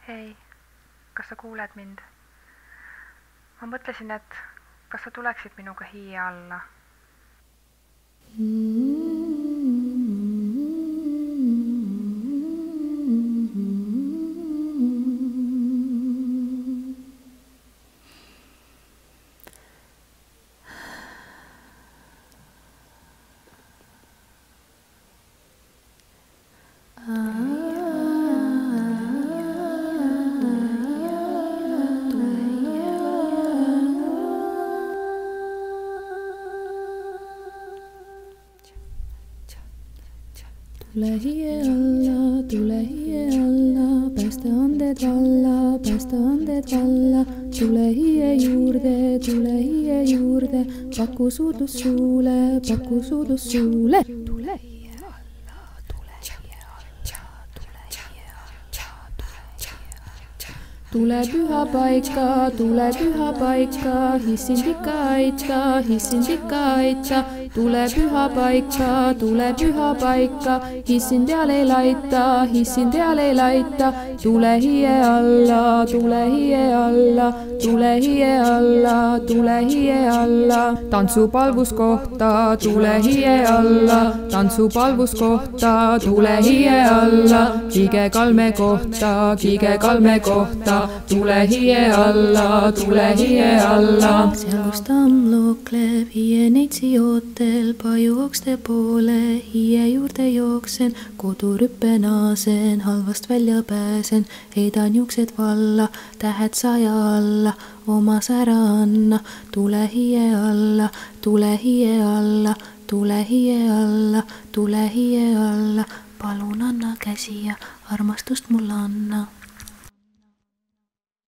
Hei, kas sa kuuled mind? Ma mõtlesin, et kas sa tuleksid minuga hiie alla? Tule hiie alla, päästa anded valla, päästa anded valla. Tule hiie juurde, paku suudlus suule, paku suudlus suule. Tule hiie alla, tule hiie alla, tule hiie alla. Tule püha paika, hissin ikka aita. Tule püha paika, hissin teal ei laita. Tule hiie alla, tule hiie alla, tule hiie alla, tule hiie alla. Tantsupalvus kohta, tule hiie alla, tantsupalvus kohta, tule hiie alla. Kiige kalme kohta, tule hiie alla, tule hiie alla. Seal kus tamm lookleb, hiie neitsi ootel, pajuokste poole, hiie juurde jooksen, kodurüppe naasen, halvast välja pääsen, heidan juuksed valla, tähed 100 alla, omas ära anna. Tule hiie alla, tule hiie alla, tule hiie alla, tule hiie alla. Palun anna käsi ja armastust mulle anna.